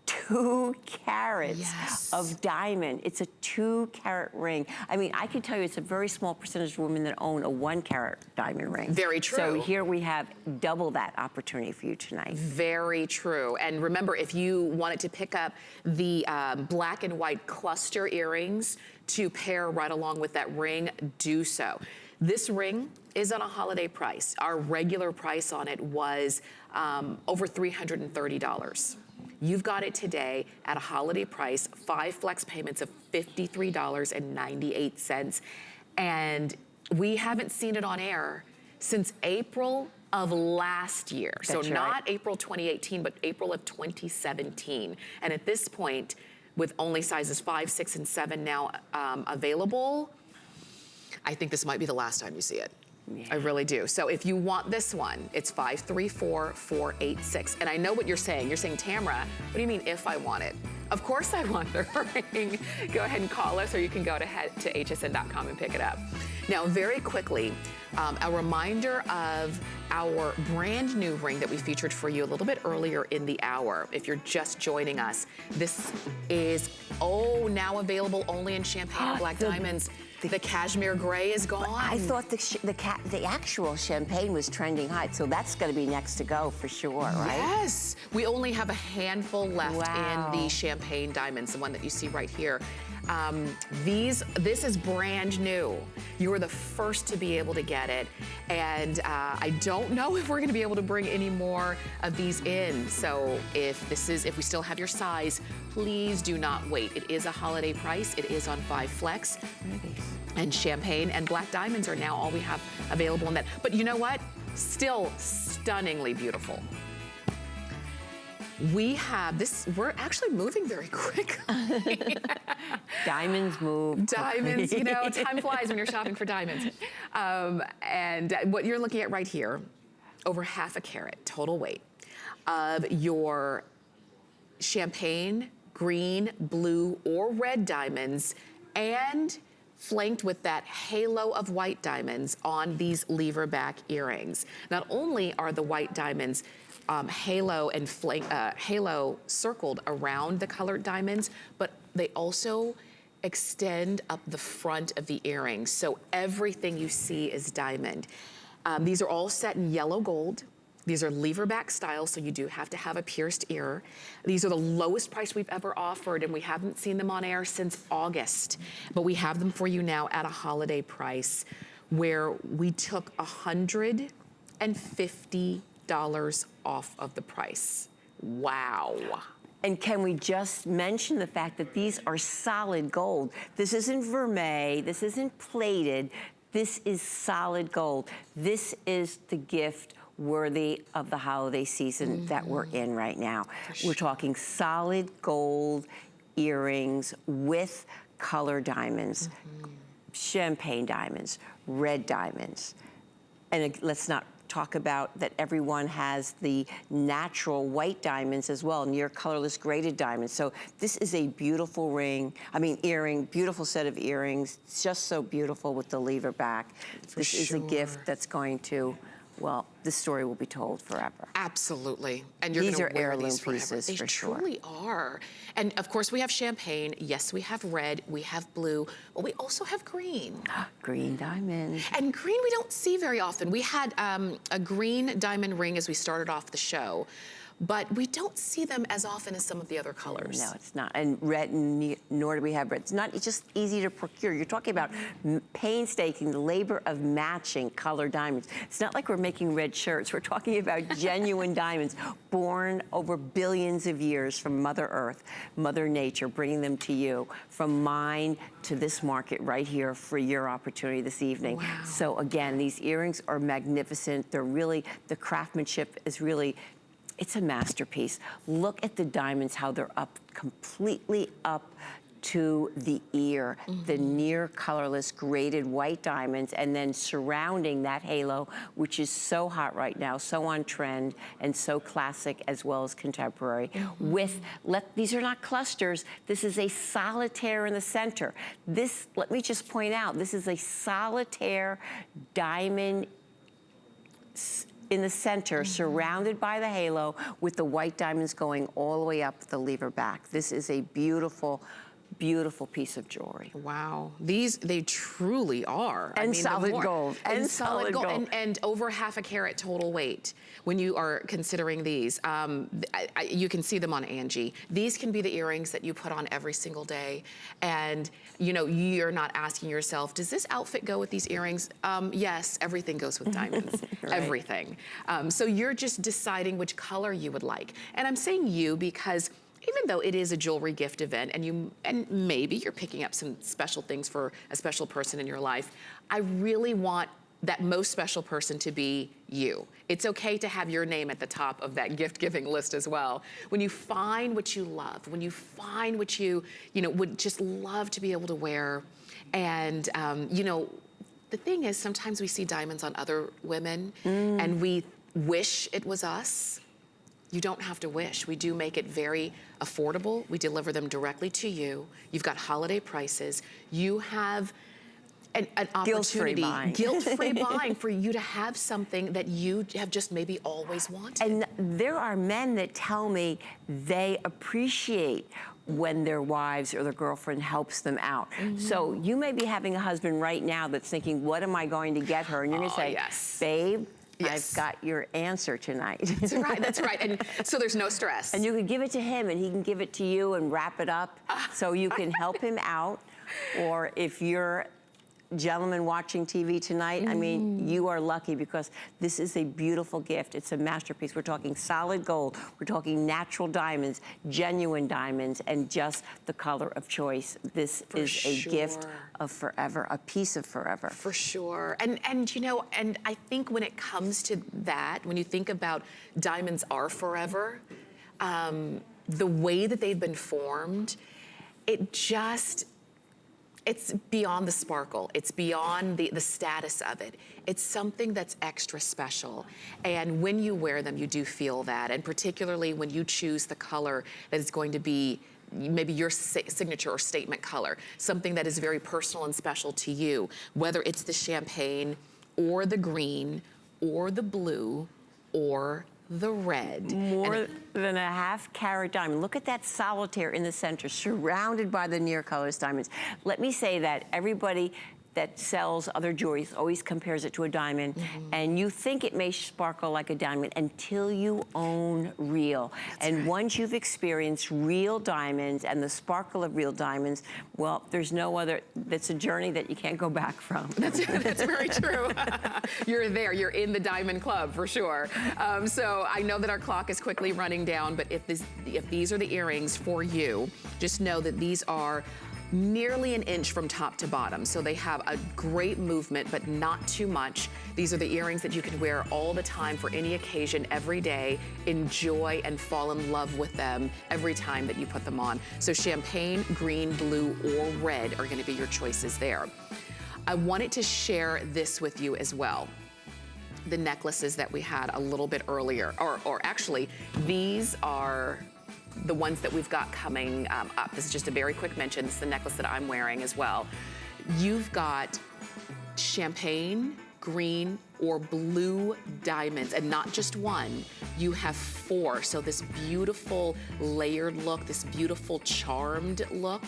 2 carats of diamond. It's a 2-carat ring. I mean, I can tell you it's a very small percentage of women that own a 1-carat diamond ring. Very true. So here we have double that opportunity for you tonight. Very true. And remember, if you wanted to pick up the black and white cluster earrings to pair right along with that ring, do so. This ring is on a holiday price. Our regular price on it was over $330. You've got it today at a holiday price, 5 flex payments of $53.98. And we haven't seen it on air since April of last year. So not April 2018, but April of 2017. And at this point, with only sizes 5, 6, and 7 now available, I think this might be the last time you see it. Yeah. I really do. So if you want this one, it's 534-486. And I know what you're saying. You're saying, Tamra, what do you mean if I want it? Of course I want the ring. Go ahead and call us, or you can go to hsn.com and pick it up. Now, very quickly, a reminder of our brand new ring that we featured for you a little bit earlier in the hour. If you're just joining us, this is, now available only in champagne and black diamonds. The cashmere gray is gone. I thought the actual champagne was trending high, so that's going to be next to go for sure, right? Yes. We only have a handful left in the champagne diamonds, the one that you see right here. This is brand new. You were the first to be able to get it. And I don't know if we're gonna be able to bring any more of these in. So if we still have your size, please do not wait. It is a holiday price. It is on 5 flex. And champagne and black diamonds are now all we have available in that. But you know what? Still stunningly beautiful. We have this, we're actually moving very quickly. Diamonds move. Diamonds, you know, time flies when you're shopping for diamonds. And what you're looking at right here, over 1/2 carat total weight of your champagne, green, blue, or red diamonds, and flanked with that halo of white diamonds on these lever back earrings. Not only are the white diamonds halo circled around the colored diamonds, but they also extend up the front of the earrings. So everything you see is diamond. These are all set in yellow gold. These are lever back style, so you do have to have a pierced ear. These are the lowest price we've ever offered, and we haven't seen them on air since August. But we have them for you now at a holiday price where we took $150 off of the price. Wow. And can we just mention the fact that these are solid gold? This isn't vermeil, this isn't plated, this is solid gold. This is the gift worthy of the holiday season that we're in right now. We're talking solid gold earrings with color diamonds, champagne diamonds, red diamonds. And let's not talk about that everyone has the natural white diamonds as well, near colorless graded diamonds. So this is a beautiful earring, beautiful set of earrings. It's just so beautiful with the lever back. This is a gift that's going to, well, this story will be told forever. Absolutely. And you're These gonna are wear heirloom these forever. pieces, They for sure. truly are. And of course we have champagne. Yes, we have red, we have blue, but we also have green. Green diamond. And green we don't see very often. We had a green diamond ring as we started off the show, but we don't see them as often as some of the other colors. No, it's not. And red, nor do we have red. It's just easy to procure. You're talking about painstaking, the labor of matching color diamonds. It's not like we're making red shirts. We're talking about genuine diamonds born over billions of years from Mother Earth, Mother Nature, bringing them to you from mine to this market right here for your opportunity this evening. Wow. So again, these earrings are magnificent. They're really, the craftsmanship is really, it's a masterpiece. Look at the diamonds, how they're up, completely up to the ear, the near colorless graded white diamonds, and then surrounding that halo, which is so hot right now, so on trend, and so classic as well as contemporary. These are not clusters, this is a solitaire in the center. This, let me just point out, this is a solitaire diamond in the center, surrounded by the halo, with the white diamonds going all the way up the lever back. This is a beautiful, beautiful piece of jewelry. Wow, they truly are. And solid gold. And solid gold. And over half a carat total weight when you are considering these. You can see them on Angie. These can be the earrings that you put on every single day. And you know, you're not asking yourself, does this outfit go with these earrings? Yes, everything goes with diamonds, right. Everything. So you're just deciding which color you would like. And I'm saying you because even though it is a jewelry gift event and maybe you're picking up some special things for a special person in your life, I really want that most special person to be you. It's okay to have your name at the top of that gift giving list as well. When you find what you love, when you find what you would just love to be able to wear, and the thing is, sometimes we see diamonds on other women and we wish it was us. You don't have to wish. We do make it very affordable. We deliver them directly to you. You've got holiday prices. You have an opportunity, guilt-free buying for you to have something that you have just maybe always wanted. And there are men that tell me they appreciate when their wives or their girlfriend helps them out. So you may be having a husband right now that's thinking, what am I going to get her? And you're gonna say, yes. Babe, yes. I've got your answer tonight. That's right, that's right. And so there's no stress. And you can give it to him and he can give it to you and wrap it up so you can help him out. Or if you're gentlemen watching TV tonight, I mean, you are lucky because this is a beautiful gift. It's a masterpiece. We're talking solid gold. We're talking natural diamonds, genuine diamonds, and just the color of choice. This is a gift of forever, a piece of forever. For sure. And I think when it comes to that, when you think about diamonds are forever, the way that they've been formed, it's beyond the sparkle. It's beyond the status of it. It's something that's extra special. And when you wear them, you do feel that. And particularly when you choose the color that is going to be maybe your signature or statement color, something that is very personal and special to you, whether it's the champagne or the green or the blue or the red. More than a half-carat diamond. Look at that solitaire in the center, surrounded by the near colors diamonds. Let me say that everybody that sells other jewelry always compares it to a diamond, and you think it may sparkle like a diamond until you own real. And once you've experienced real diamonds and the sparkle of real diamonds, well, there's no other, that's a journey that you can't go back from. That's very true. You're there, you're in the diamond club for sure. So I know that our clock is quickly running down, but if these are the earrings for you, just know that these are nearly an inch from top to bottom. So they have a great movement, but not too much. These are the earrings that you can wear all the time for any occasion, every day. Enjoy and fall in love with them every time that you put them on. So champagne, green, blue, or red are gonna be your choices there. I wanted to share this with you as well. The necklaces that we had a little bit earlier, or actually, these are the ones that we've got coming up. This is just a very quick mention. This is the necklace that I'm wearing as well. You've got champagne, green, or blue diamonds, and not just one. You have 4. So this beautiful layered look, this beautiful charmed look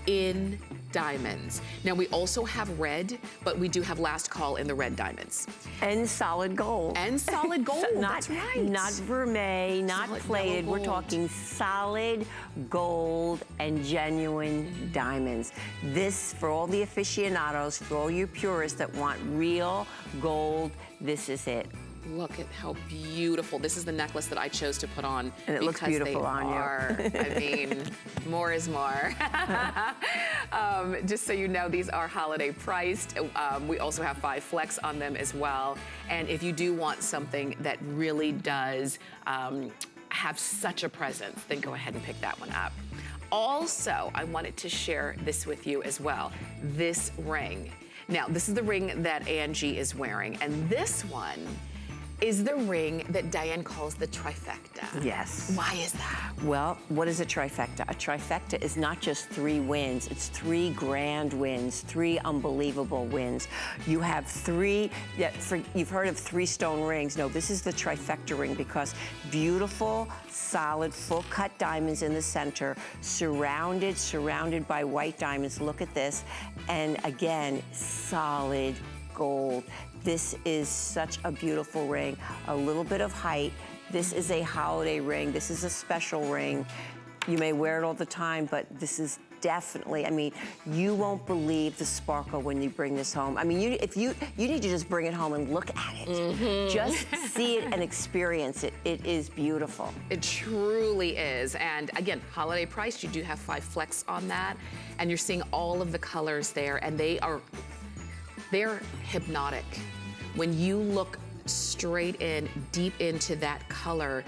in diamonds. Now we also have red, but we do have last call in the red diamonds. And solid gold. And solid gold, that's right. Not vermeil, not Solid plated. yellow We're gold. talking solid gold and genuine diamonds. This, for all the aficionados, for all you purists that want real gold, this is it. Look at how beautiful. This is the necklace that I chose to put on. And it looks beautiful on you. I mean, more is more. Just so you know, these are holiday priced. We also have 5 flex on them as well. And if you do want something that really does have such a presence, then go ahead and pick that one up. Also, I wanted to share this with you as well. This ring. Now, this is the ring that Angie is wearing, and this one is the ring that Diane calls the trifecta. Yes. Why is that? Well, what is a trifecta? A trifecta is not just 3 wins, it's 3 grand wins, 3 unbelievable wins. You have 3, you've heard of 3-stone rings. No, this is the trifecta ring because beautiful, solid, full-cut diamonds in the center, surrounded by white diamonds. Look at this. And again, solid gold. This is such a beautiful ring. A little bit of height. This is a holiday ring. This is a special ring. You may wear it all the time, but this is definitely, I mean, you won't believe the sparkle when you bring this home. I mean, you need to just bring it home and look at it. Just see it and experience it. It is beautiful. It truly is. And again, holiday priced, you do have 5 flex on that. And you're seeing all of the colors there, and they're hypnotic. When you look straight in, deep into that color,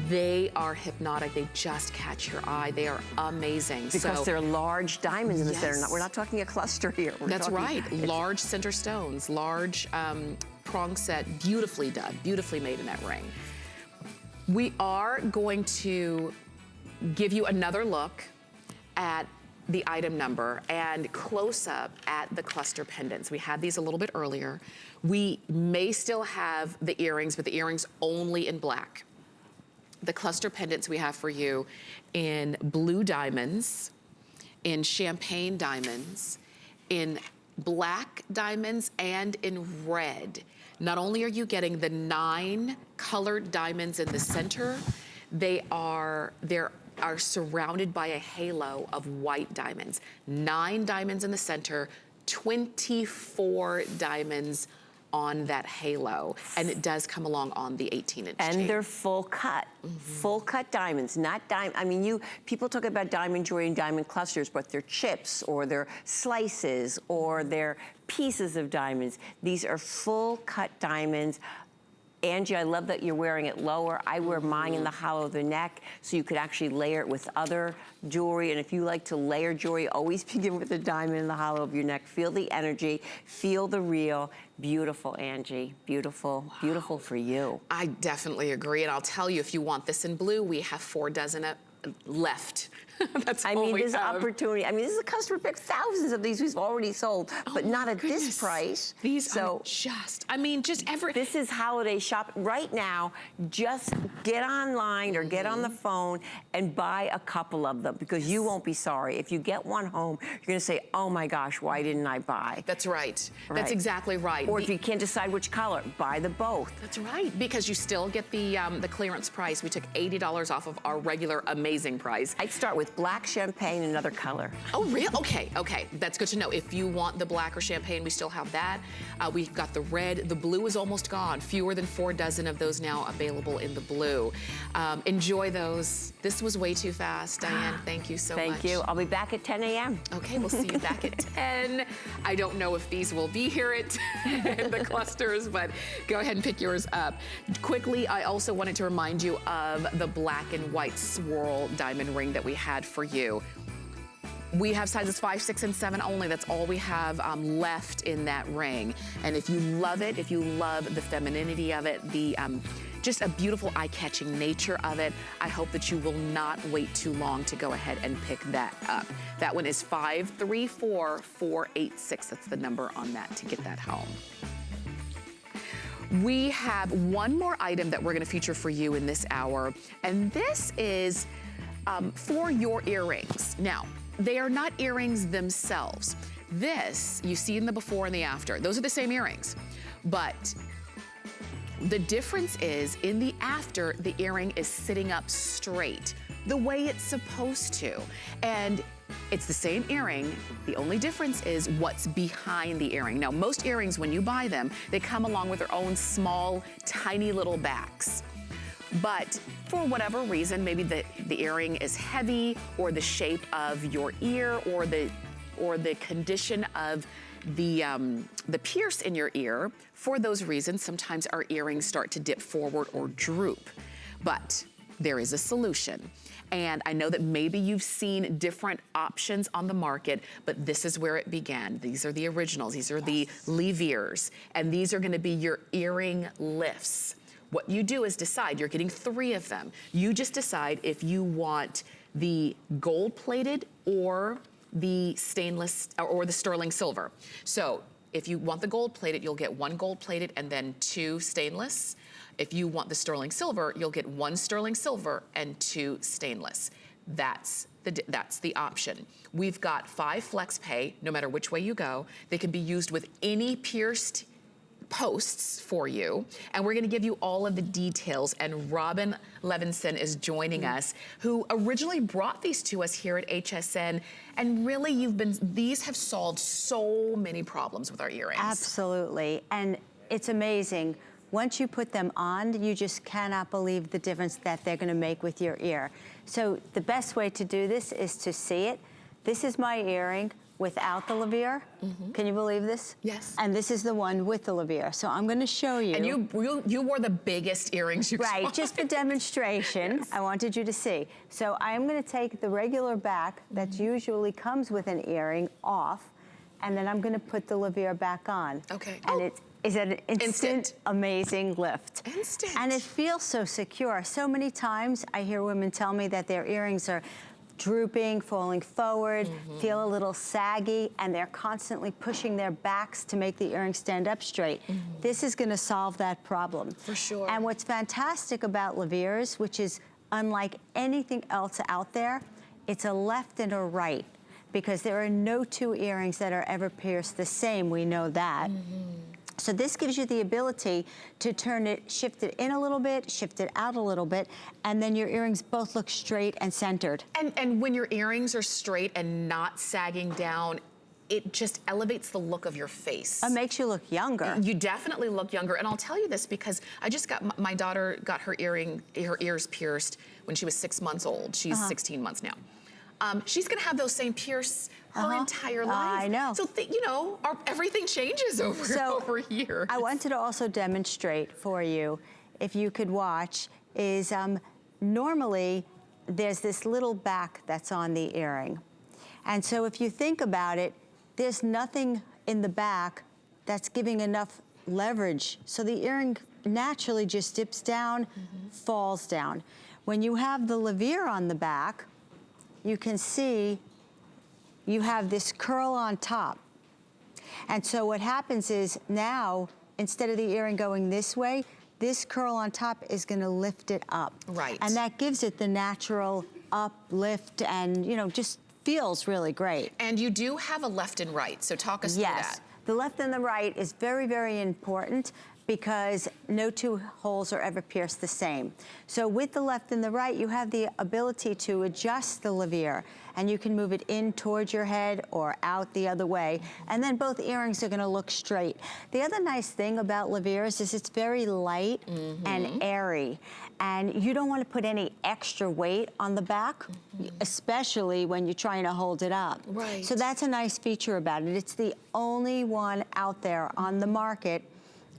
they are hypnotic. They just catch your eye. They are amazing. Because they're large diamonds in the center. Yes. We're not talking a cluster here. That's right. Large center stones, large prong set, beautifully done, beautifully made in that ring. We are going to give you another look at the item number and close up at the cluster pendants. We had these a little bit earlier. We may still have the earrings, but the earrings only in black. The cluster pendants we have for you in blue diamonds, in champagne diamonds, in black diamonds, and in red. Not only are you getting the 9 colored diamonds in the center, they're surrounded by a halo of white diamonds. 9 diamonds in the center, 24 diamonds on that halo, and it does come along on the 18-inch And chain. they're full cut, full cut diamonds, not I mean, people talk about diamond jewelry and diamond clusters, but they're chips or they're slices or they're pieces of diamonds. These are full cut diamonds. Angie, I love that you're wearing it lower. I wear mine in the hollow of the neck, so you could actually layer it with other jewelry. And if you like to layer jewelry, always begin with a diamond in the hollow of your neck. Feel the energy, feel the real. Beautiful, Angie. Beautiful, beautiful for you. I definitely agree, and I'll tell you, if you want this in blue, we have 4 dozen left. That's I all mean, we there's have. opportunity. I mean, this is a customer pick. Thousands of these we've already sold, but not at this price. These are just, I mean, just every. This is holiday shop. Right now, just get online or get on the phone and buy a couple of them, because you won't be sorry. If you get one home, you're gonna say, oh my gosh, why didn't I buy? That's right. That's exactly right. Or if you can't decide which color, buy the both. That's right, because you still get the clearance price. We took $80 off of our regular amazing price. I'd start with black champagne, another color. Oh, really? Okay, okay. That's good to know. If you want the black or champagne, we still have that. We've got the red. The blue is almost gone. Fewer than 4 dozen of those now available in the blue. Enjoy those. This was way too fast, Diane. Thank you so much. Thank you. I'll be back at 10 a.m. Okay, we'll see you back at 10. I don't know if these will be here at the clusters, but go ahead and pick yours up. Quickly, I also wanted to remind you of the black and white swirl diamond ring that we had for you. We have sizes 5, 6, and 7 only. That's all we have left in that ring. And if you love it, if you love the femininity of it, the just a beautiful eye-catching nature of it, I hope that you will not wait too long to go ahead and pick that up. That one is 534486. That's the number on that to get that home. We have one more item that we're going to feature for you in this hour, and this is for your earrings. Now, they are not earrings themselves. This, you see in the before and the after. Those are the same earrings, but the difference is in the after, the earring is sitting up straight, the way it's supposed to. And it's the same earring. The only difference is what's behind the earring. Now, most earrings, when you buy them, they come along with their own small, tiny little backs. But for whatever reason, maybe the earring is heavy, or the shape of your ear, or the condition of the pierce in your ear, for those reasons, sometimes our earrings start to dip forward or droop. But there is a solution. And I know that maybe you've seen different options on the market, but this is where it began. These are the originals. These are the Leviers, and these are gonna be your earring lifts. What you do is decide, you're getting 3 of them. You just decide if you want the gold-plated or the stainless or the sterling silver. So if you want the gold-plated, you'll get 1 gold-plated and then 2 stainless. If you want the sterling silver, you'll get 1 sterling silver and 2 stainless. That's the option. We've got 5 flex pay, no matter which way you go. They can be used with any pierced posts for you, and we're gonna give you all of the details. And Robin Levinson is joining us, who originally brought these to us here at HSN, and really these have solved so many problems with our earrings. Absolutely, and it's amazing. Once you put them on, you just cannot believe the difference that they're gonna make with your ear. So the best way to do this is to see it. This is my earring without the Levier. Can you believe this? Yes. And this is the one with the Levier. So I'm gonna show you. And you wore the biggest earrings you Right, saw. just for demonstration. Yes. I wanted you to see. So I'm gonna take the regular back that usually comes with an earring off, and then I'm gonna put the Levier back on. Okay. And it is an instant, amazing lift. Instant. And it feels so secure. So many times I hear women tell me that their earrings are drooping, falling forward, feel a little saggy, and they're constantly pushing their backs to make the earring stand up straight. This is gonna solve that problem. For sure. And what's fantastic about Leviers, which is unlike anything else out there, it's a left and a right, because there are no 2 earrings that are ever pierced the same, we know that. So this gives you the ability to turn it, shift it in a little bit, shift it out a little bit, and then your earrings both look straight and centered. And when your earrings are straight and not sagging down, it just elevates the look of your face. It makes you look younger. You definitely look younger. And I'll tell you this because I just got, my daughter got her ears pierced when she was 6 months old. She's 16 months now. She's gonna have those same pierce her entire life. I know. So, you know, everything changes over years. I wanted to also demonstrate for you, if you could watch, is normally there's this little back that's on the earring. And so if you think about it, there's nothing in the back that's giving enough leverage. So the earring naturally just dips down, falls down. When you have the Levere on the back, you can see you have this curl on top. And so what happens is now, instead of the earring going this way, this curl on top is gonna lift it up. Right. And that gives it the natural uplift and, you know, just feels really great. And you do have a left and right, so talk us through that. Yes, the left and the right is very, very important because no two holes are ever pierced the same. So with the left and the right, you have the ability to adjust the Levere, and you can move it in towards your head or out the other way, and then both earrings are gonna look straight. The other nice thing about Leveres is it's very light and airy, and you don't wanna put any extra weight on the back, especially when you're trying to hold it up. Right. So that's a nice feature about it. It's the only one out there on the market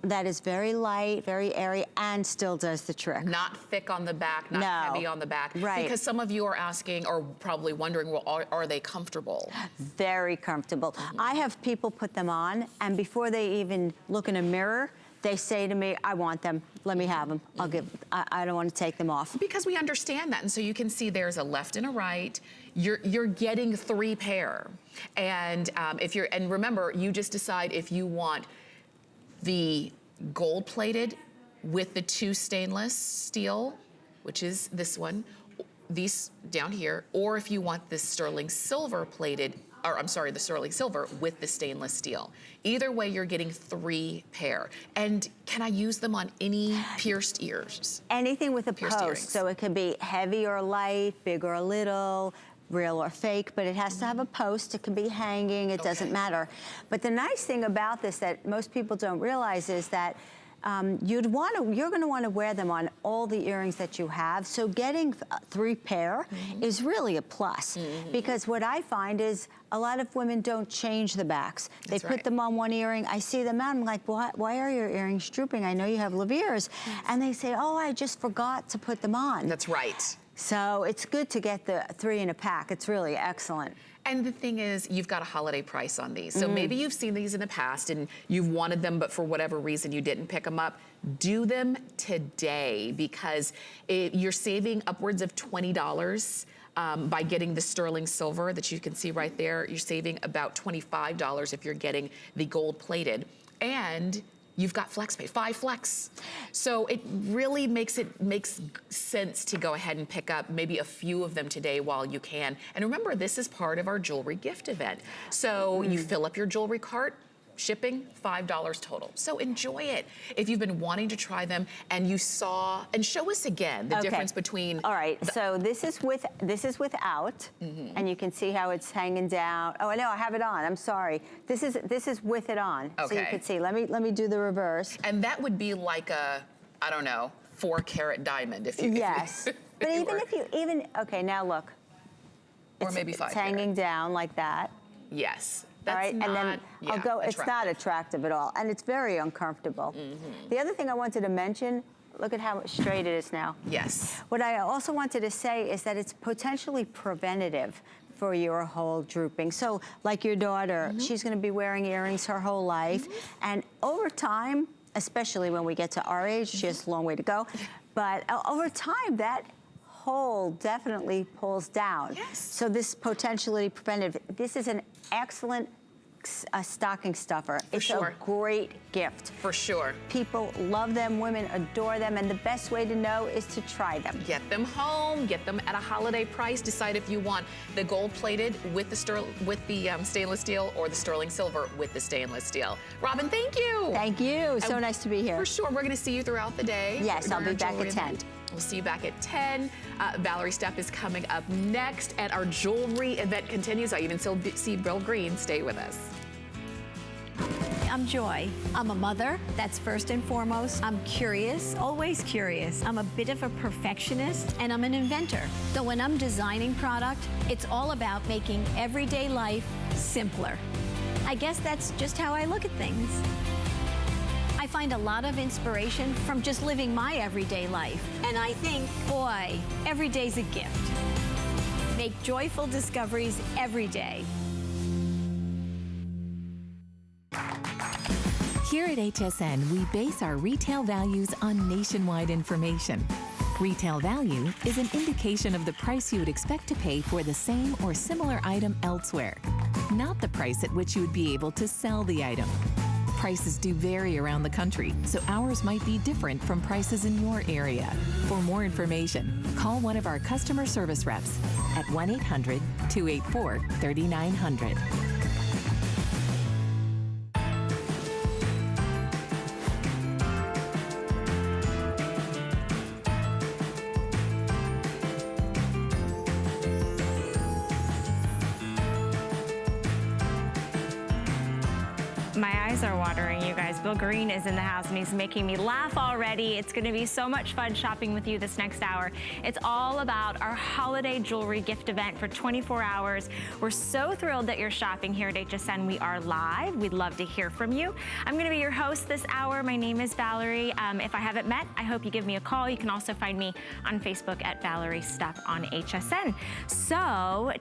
that is very light, very airy, and still does the trick. Not thick on the back, not heavy on the back. Right. Because some of you are asking, or probably wondering, well, are they comfortable? Very comfortable. I have people put them on, and before they even look in a mirror, they say to me, I want them, let me have them. I don't want to take them off. Because we understand that, and so you can see there's a left and a right. You're getting 3 pair. And and remember, you just decide if you want the gold-plated with the 2 stainless steel, which is this one, these down here, or if you want this sterling silver plated, or I'm sorry, the sterling silver with the stainless steel. Either way, you're getting 3 pair. And can I use them on any pierced ears? Anything with a Pierced post, earrings. so it could be heavy or light, big or little, real or fake, but it has to have a post. It can be hanging, it doesn't matter. But the nice thing about this that most people don't realize is that you're gonna wanna wear them on all the earrings that you have. So getting 3 pair is really a plus. Because what I find is a lot of women don't change the backs. They put them on one earring, I see them out, I'm like, why are your earrings drooping? I know you have Leveres. And they say, oh, I just forgot to put them on. That's right. So it's good to get the 3 in a pack. It's really excellent. And the thing is, you've got a holiday price on these. So maybe you've seen these in the past and you've wanted them, but for whatever reason you didn't pick them up. Do them today because you're saving upwards of $20 by getting the sterling silver that you can see right there. You're saving about $25 if you're getting the gold plated. And you've got flex pay, 5 flex. So it really makes sense to go ahead and pick up maybe a few of them today while you can. And remember, this is part of our jewelry gift event. So you fill up your jewelry cart, shipping, $5 total. So enjoy it. If you've been wanting to try them and you saw, and show us again the difference between. All right, so this is without, and you can see how it's hanging down. Oh, I know, I have it on, I'm sorry. This is with it on, so you can see. Let me do the reverse. And that would be like a, I don't know, 4-carat diamond if you. Yes, but okay, now look. Or maybe 5 It's hanging down like that. Yes. All right, and then I'll go, it's not attractive at all, and it's very uncomfortable. The other thing I wanted to mention, look at how straight it is now. Yes. What I also wanted to say is that it's potentially preventative for your whole drooping. So like your daughter, she's gonna be wearing earrings her whole life, and over time, especially when we get to our age, she has a long way to go, but over time, that hole definitely pulls down. Yes. So this potentially preventative. This is an excellent stocking stuffer. It's a great gift. For sure. People love them, women adore them, and the best way to know is to try them. Get them home, get them at a holiday price. Decide if you want the gold plated with the stainless steel or the sterling silver with the stainless steel. Robin, thank you. Thank you. So nice to be here. For sure. We're going to see you throughout the day. Yes, I'll be back at 10. We'll see you back at 10. Valerie Stepp is coming up next, and our jewelry event continues. I even see Bill Green. Stay with us. I'm Joy. I'm a mother, that's first and foremost. I'm curious, always curious. I'm a bit of a perfectionist, and I'm an inventor. So when I'm designing product, it's all about making everyday life simpler. I guess that's just how I look at things. I find a lot of inspiration from just living my everyday life. And I think, boy, every day's a gift. Make joyful discoveries every day. Here at HSN, we base our retail values on nationwide information. Retail value is an indication of the price you would expect to pay for the same or similar item elsewhere, not the price at which you would be able to sell the item. Prices do vary around the country, so ours might be different from prices in your area. For more information, call one of our customer service reps at 1-800-284-3900. My eyes are watering, you guys. Bill Green is in the house and he's making me laugh already. It's gonna be so much fun shopping with you this next hour. It's all about our holiday jewelry gift event for 24 hours. We're so thrilled that you're shopping here at HSN. We are live. We'd love to hear from you. I'm gonna be your host this hour. My name is Valerie. If I haven't met, I hope you give me a call. You can also find me on Facebook at Valerie Stupp on HSN. So